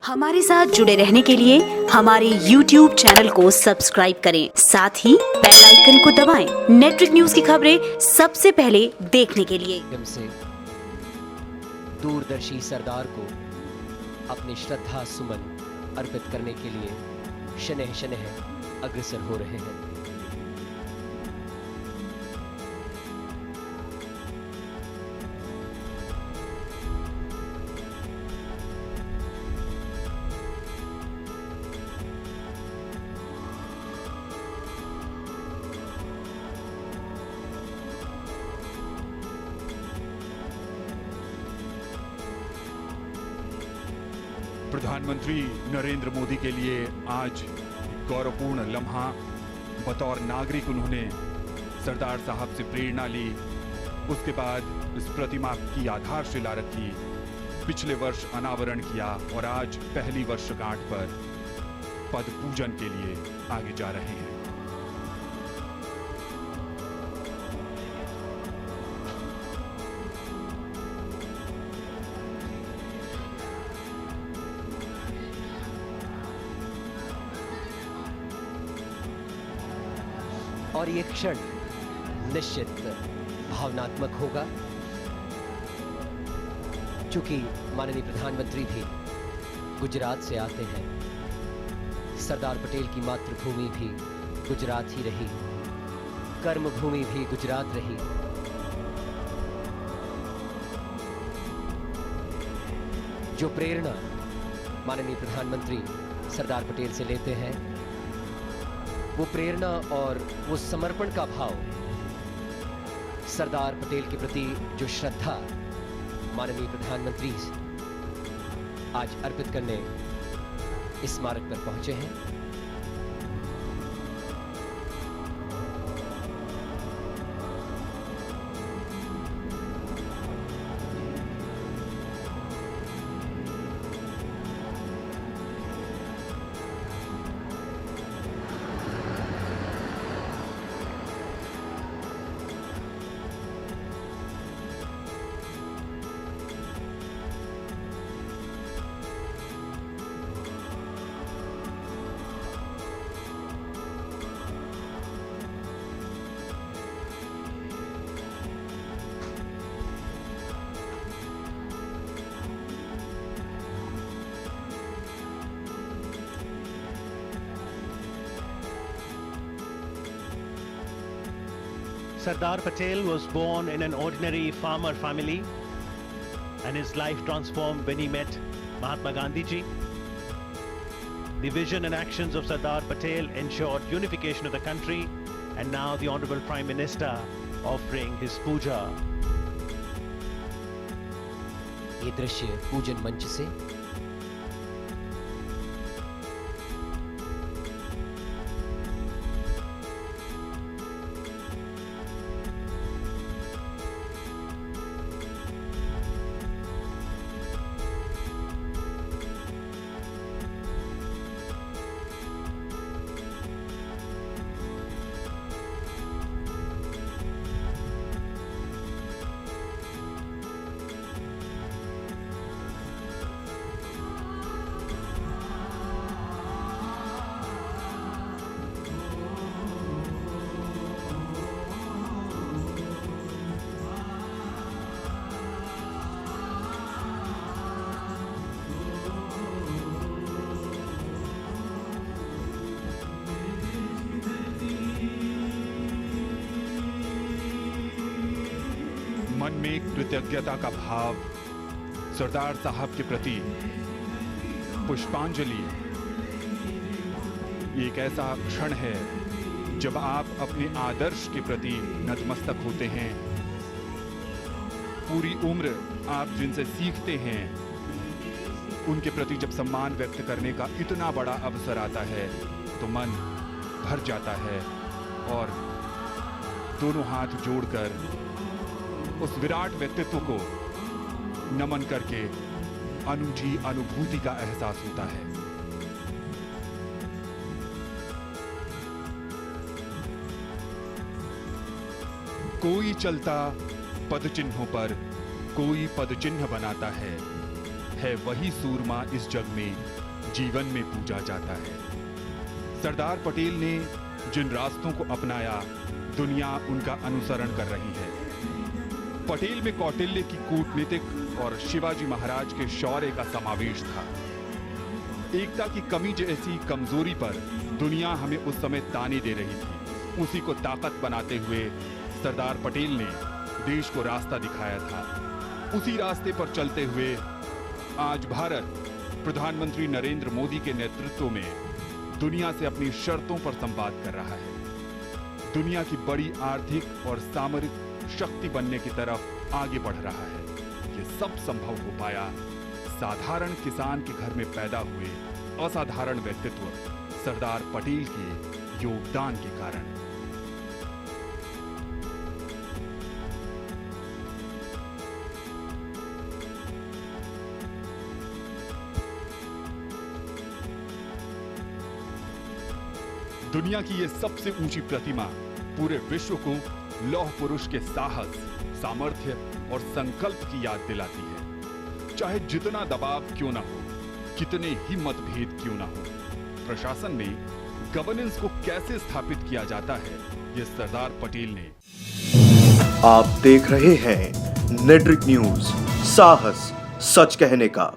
हमारे साथ जुड़े रहने के लिए हमारे YouTube चैनल को सब्सक्राइब करें, साथ ही बेल आइकन को दबाएं। नेटफ्लिक्स न्यूज की खबरें सबसे पहले देखने के लिए से दूरदर्शी सरदार को अपनी श्रद्धा सुमन अर्पित करने के लिए शनह शनह अग्रसर हो रहे हैं। प्रधानमंत्री नरेंद्र मोदी के लिए आज गौरवपूर्ण लम्हा। बतौर नागरिक उन्होंने सरदार साहब से प्रेरणा ली, उसके बाद इस प्रतिमा की आधारशिला रखी, पिछले वर्ष अनावरण किया और आज पहली वर्षगांठ पर पद पूजन के लिए आगे जा रहे हैं। और ये क्षण निश्चित भावनात्मक होगा, क्योंकि माननीय प्रधानमंत्री भी गुजरात से आते हैं। सरदार पटेल की मातृभूमि भी गुजरात ही रही, कर्मभूमि भी गुजरात रही। जो प्रेरणा माननीय प्रधानमंत्री सरदार पटेल से लेते हैं, वो प्रेरणा और वो समर्पण का भाव, सरदार पटेल के प्रति जो श्रद्धा माननीय प्रधानमंत्री आज अर्पित करने इस स्मारक पर पहुंचे हैं। Sardar Patel was born in an ordinary farmer family, and his life transformed when he met Mahatma Gandhi ji. The vision and actions of Sardar Patel ensured unification of the country, and now the Honorable Prime Minister offering his puja. ये दृश्य पूजन मंच से मन में कृतज्ञता का भाव, सरदार साहब के प्रति पुष्पांजलि। ये एक ऐसा क्षण है जब आप अपने आदर्श के प्रति नतमस्तक होते हैं। पूरी उम्र आप जिनसे सीखते हैं, उनके प्रति जब सम्मान व्यक्त करने का इतना बड़ा अवसर आता है तो मन भर जाता है और दोनों हाथ जोड़कर उस विराट व्यक्तित्व को नमन करके अनूठी अनुभूति का एहसास होता है। कोई चलता पद चिन्हों पर, कोई पद चिन्ह बनाता है है वही सूरमा इस जग में जीवन में पूजा जाता है। सरदार पटेल ने जिन रास्तों को अपनाया, दुनिया उनका अनुसरण कर रही है। पटेल में कौटिल्य की कूटनीतिक और शिवाजी महाराज के शौर्य का समावेश था। एकता की कमी जैसी कमजोरी पर दुनिया हमें उस समय ताने दे रही थी, उसी को ताकत बनाते हुए सरदार पटेल ने देश को रास्ता दिखाया था। उसी रास्ते पर चलते हुए आज भारत प्रधानमंत्री नरेंद्र मोदी के नेतृत्व में दुनिया से अपनी शर्तों पर संवाद कर रहा है। दुनिया की बड़ी आर्थिक और सामरिक शक्ति बनने की तरफ आगे बढ़ रहा है। ये सब संभव हो पाया साधारण किसान के घर में पैदा हुए असाधारण व्यक्तित्व सरदार पटेल के योगदान के कारण। दुनिया की ये सबसे ऊंची प्रतिमा पूरे विश्व को लौह पुरुष के साहस, सामर्थ्य और संकल्प की याद दिलाती है। चाहे जितना दबाव क्यों ना हो, कितने ही मतभेद क्यों ना हो, प्रशासन में गवर्नेंस को कैसे स्थापित किया जाता है, ये सरदार पटेल ने। आप देख रहे हैं नेट्रिक न्यूज, साहस सच कहने का।